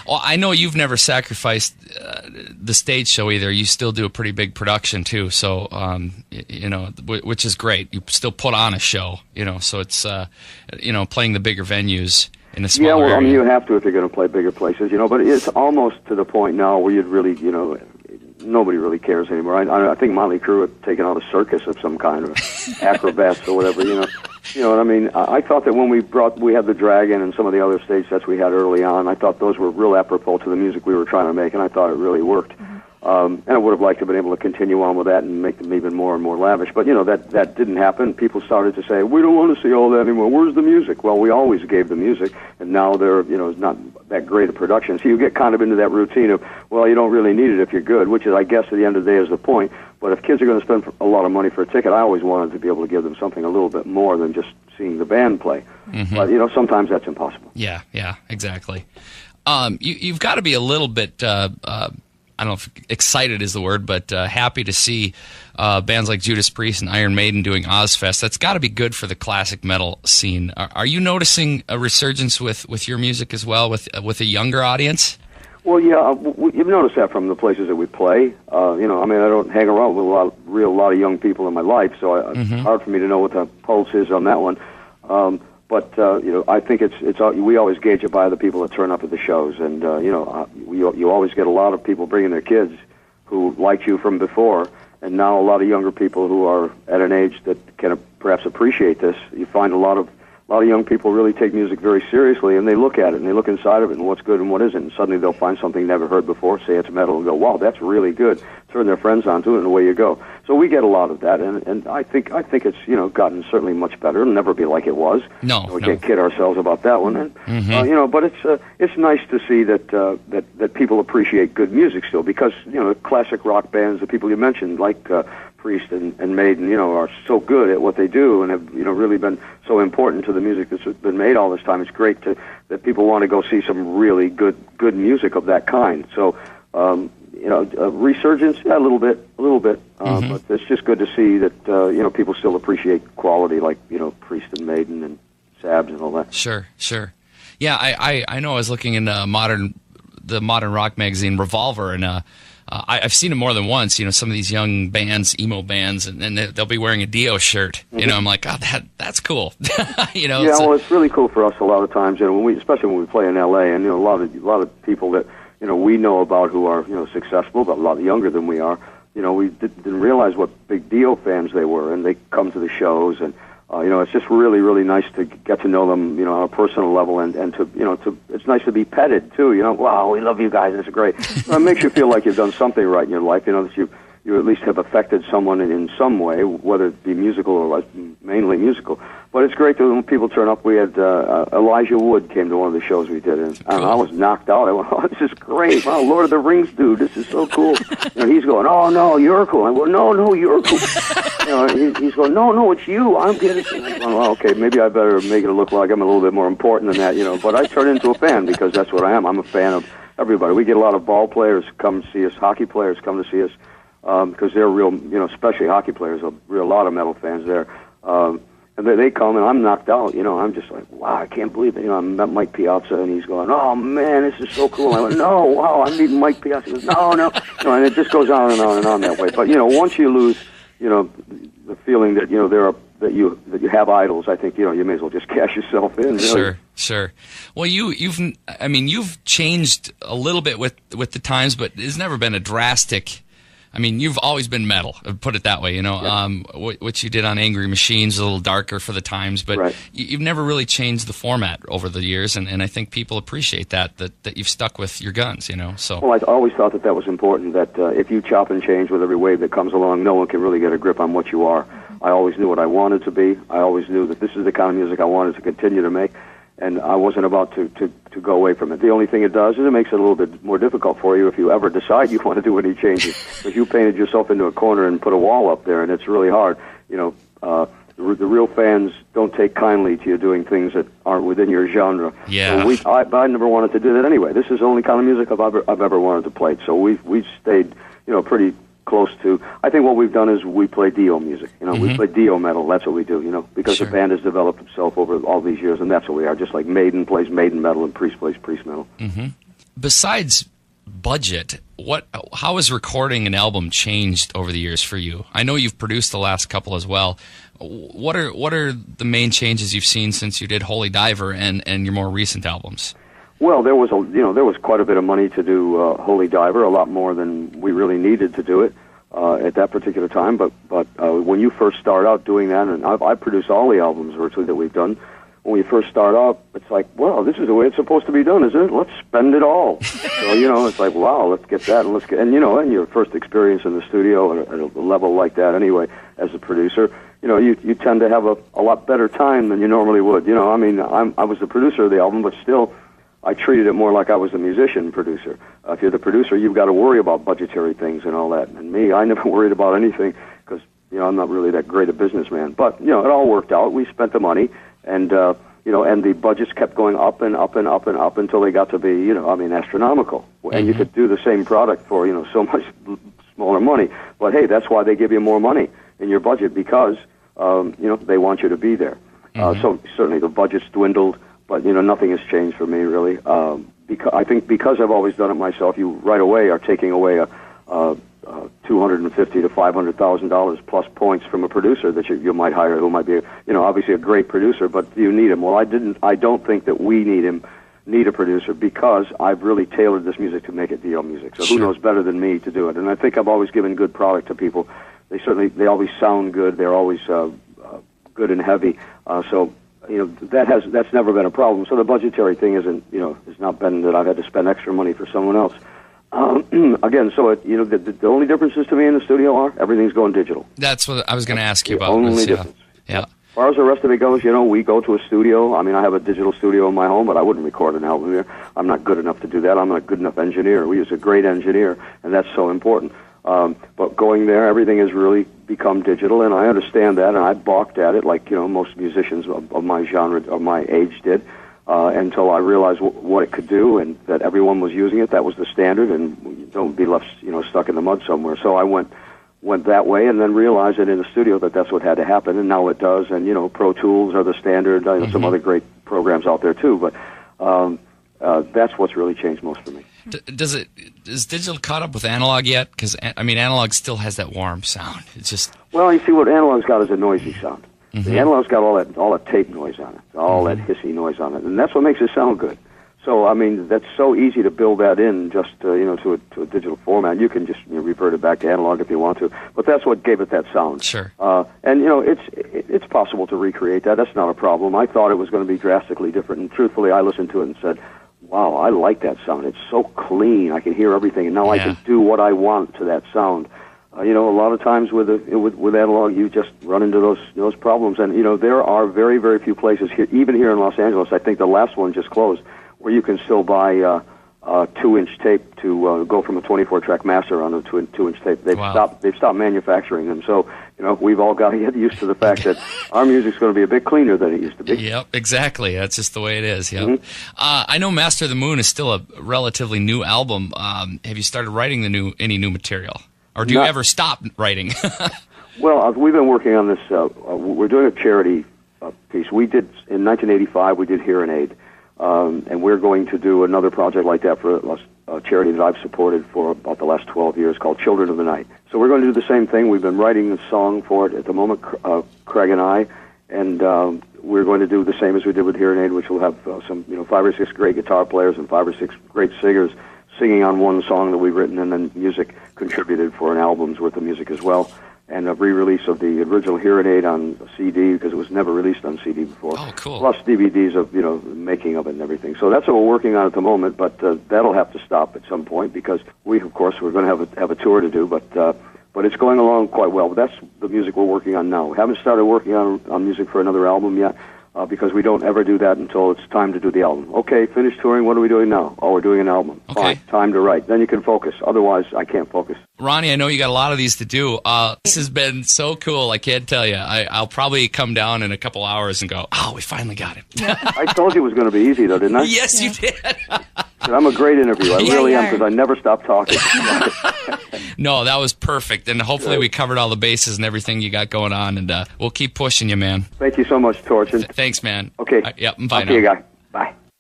Well, I know you've never sacrificed the stage show either. You still do a pretty big production too, so which is great. You still put on a show, so it's playing the bigger venues in a smaller area. I mean, you have to if you're going to play bigger places, but it's almost to the point now where you'd really, nobody really cares anymore. I think Motley Crue had taken out a circus of some kind, or acrobats or whatever, You know what I mean? I thought that when we had the Dragon and some of the other stage sets we had early on, I thought those were real apropos to the music we were trying to make, and I thought it really worked. And I would have liked to have been able to continue on with that and make them even more and more lavish. But, that didn't happen. People started to say, we don't want to see all that anymore. Where's the music? Well, we always gave the music, and now they're, it's not that great a production. So you get kind of into that routine of, well, you don't really need it if you're good, which is, I guess, at the end of the day is the point. But if kids are going to spend a lot of money for a ticket, I always wanted to be able to give them something a little bit more than just seeing the band play. Mm-hmm. But, sometimes that's impossible. Yeah, exactly. You've got to be a little bit, I don't know if excited is the word, but happy to see bands like Judas Priest and Iron Maiden doing Ozfest. That's got to be good for the classic metal scene. Are you noticing a resurgence with your music as well, with a younger audience? Well, yeah, you've noticed that from the places that we play. I don't hang around with a lot of young people in my life, so it's hard for me to know what the pulse is on that one. But I think we always gauge it by the people that turn up at the shows, and you always get a lot of people bringing their kids who liked you from before, and now a lot of younger people who are at an age that can perhaps appreciate this. You find a lot of young people really take music very seriously, and they look at it, and they look inside of it, and what's good and what isn't, and suddenly they'll find something they never heard before, say it's metal, and go, wow, that's really good. Turn their friends onto it, and away you go. So we get a lot of that, and I think it's gotten certainly much better. It'll never be like it was. We can't kid ourselves about that one. And, but it's nice to see that people appreciate good music still, because classic rock bands, the people you mentioned, like Priest and Maiden, are so good at what they do and have really been so important to the music that's been made all this time. It's great that people want to go see some really good music of that kind. So. Resurgence, yeah, a little bit, but it's just good to see that people still appreciate quality like Priest and Maiden and Sabs and all that. Sure. Yeah, I know. I was looking in the modern rock magazine Revolver, and I've seen it more than once. Some of these young bands, emo bands, and they'll be wearing a Dio shirt. I'm like, God, that's cool. It's really cool for us a lot of times. Especially when we play in L.A. and a lot of people that. We know about who are, successful, but a lot younger than we are. We didn't realize what big Dio fans they were, and they come to the shows, and, it's just really, really nice to get to know them, on a personal level, and to it's nice to be petted, too, wow, we love you guys, it's great. It makes you feel like you've done something right in your life, that you at least have affected someone in some way, whether it be musical or mainly musical. But it's great that when people turn up. We had Elijah Wood came to one of the shows we did, and I was knocked out. I went, oh, this is great. Wow, Lord of the Rings, dude, this is so cool. He's going, oh, no, you're cool. I go, no, you're cool. He's going, no, it's you. I'm getting it. I'm going, well, okay, maybe I better make it look like I'm a little bit more important than that, But I turn into a fan because that's what I am. I'm a fan of everybody. We get a lot of ball players come see us, hockey players come to see us, because they're real, especially hockey players, a lot of metal fans there. And they come, and I'm knocked out. I'm just like, wow, I can't believe it. I met Mike Piazza, and he's going, oh, man, this is so cool. I went, no, wow, I'm meeting Mike Piazza. He goes, no. And it just goes on and on and on that way. But, once you lose, the feeling that, that you have idols, I think, you may as well just cash yourself in. Sure. Well, you've changed a little bit with the times, but it's never been a drastic. You've always been metal, put it that way, Yeah. What you did on Angry Machines is a little darker for the times, but right. You've never really changed the format over the years, and I think people appreciate that you've stuck with your guns, so. Well, I always thought that was important, that if you chop and change with every wave that comes along, no one can really get a grip on what you are. I always knew what I wanted to be. I always knew that this is the kind of music I wanted to continue to make, and I wasn't about to go away from it. The only thing it does is it makes it a little bit more difficult for you if you ever decide you want to do any changes. Because you painted yourself into a corner and put a wall up there, and it's really hard. The real fans don't take kindly to you doing things that aren't within your genre. Yeah. So I never wanted to do that anyway. This is the only kind of music I've ever wanted to play. So we've stayed, pretty close to. I think what we've done is we play Dio music. We play Dio metal. That's what we do. Because Sure. the band has developed itself over all these years, and that's what we are. Just like Maiden plays Maiden metal and Priest plays Priest metal. Mm-hmm. besides budget, how has recording an album changed over the years for you? I know you've produced the last couple as well. What are the main changes you've seen since you did Holy Diver and your more recent albums? Well, there was quite a bit of money to do Holy Diver, a lot more than we really needed to do it at that particular time. But when you first start out doing that, and I produce all the albums virtually that we've done. When we first start out, it's like, well, this is the way it's supposed to be done, isn't it? Let's spend it all. So, it's like, wow, let's get that, and your first experience in the studio at a level like that anyway, as a producer, you tend to have a lot better time than you normally would. I was the producer of the album, but still, I treated it more like I was the musician producer. If you're the producer, you've got to worry about budgetary things and all that. And me, I never worried about anything because, I'm not really that great a businessman. But, it all worked out. We spent the money. And, and the budgets kept going up and up and up and up until they got to be, astronomical. And you could do the same product for, so much smaller money. But, hey, that's why they give you more money in your budget because, they want you to be there. So certainly the budget's dwindled, but, nothing has changed for me, really. I think because I've always done it myself, you right away are taking away a $250,000 to $500,000 plus points from a producer that you might hire, who might be, obviously a great producer, but do you need him? Well, I don't think that we need a producer because I've really tailored this music to make it Dio music. So who knows better than me to do it? And I think I've always given good product to people. They always sound good. They're always good and heavy. So that's never been a problem. So the budgetary thing has not been that I've had to spend extra money for someone else. Again, so the only differences to me in the studio are everything's going digital. That's what I was going to ask you about. Only difference. Yeah. As far as the rest of it goes, we go to a studio. I mean, I have a digital studio in my home, but I wouldn't record an album there. I'm not good enough to do that. I'm not a good enough engineer. We use a great engineer, and that's so important. But going there, everything has really become digital, and I understand that, and I balked at it like, most musicians of my genre, of my age did. Until I realized what it could do and that everyone was using it. That was the standard, and you don't be left, stuck in the mud somewhere. So I went that way, and then realized that in the studio that's what had to happen, and now it does. And Pro Tools are the standard. Some other great programs out there too, but that's what's really changed most for me. Is digital caught up with analog yet? Because analog still has that warm sound. It's just you see what analog's got is a noisy sound. The analog's got all that tape noise on it, all that hissy noise on it, and that's what makes it sound good. So, that's so easy to build that in just, to a digital format. You can just revert it back to analog if you want to, but that's what gave it that sound. Sure. And, it's possible to recreate that. That's not a problem. I thought it was going to be drastically different, and truthfully, I listened to it and said, wow, I like that sound. It's so clean. I can hear everything, and now I can do what I want to that sound. A lot of times with analog, you just run into those problems. And, there are very, very few places here, even here in Los Angeles, I think the last one just closed, where you can still buy 2-inch tape to go from a 24-track master on a 2-inch tape. They've stopped manufacturing them. So, we've all got to get used to the fact that our music's going to be a bit cleaner than it used to be. Yep, exactly. That's just the way it is. Yep. I know Master of the Moon is still a relatively new album. Have you started writing any new material? Or do you ever stop writing? Well, we've been working on this. We're doing a charity piece. We did, in 1985, we did Hearing Aid. And we're going to do another project like that for a charity that I've supported for about the last 12 years called Children of the Night. So we're going to do the same thing. We've been writing a song for it at the moment, Craig and I, and we're going to do the same as we did with Hearing Aid, which will have some 5 or 6 great guitar players and 5 or 6 great singers singing on one song that we've written, and then music contributed for an album's worth of music as well, and a re-release of the original Hearing Aid on CD because it was never released on CD before. Oh, cool. Plus DVDs of the making of it and everything. So that's what we're working on at the moment, but that'll have to stop at some point because we're going to have a tour to do, but it's going along quite well. But that's the music we're working on now. We haven't started working on music for another album yet. Because we don't ever do that until it's time to do the album. Okay, finished touring, what are we doing now? Oh, we're doing an album. Okay. Fine, time to write. Then you can focus. Otherwise, I can't focus. Ronnie, I know you got a lot of these to do. This has been so cool, I can't tell you. I'll probably come down in a couple hours and go, we finally got it. I told you it was going to be easy, though, didn't I? Yes, you did. I'm a great interviewer. I really am, because I never stop talking. No, that was perfect, and hopefully we covered all the bases and everything you got going on, and we'll keep pushing you, man. Thank you so much, Torch. Thanks, man. Okay. Yep, bye now. See you, guy. Bye.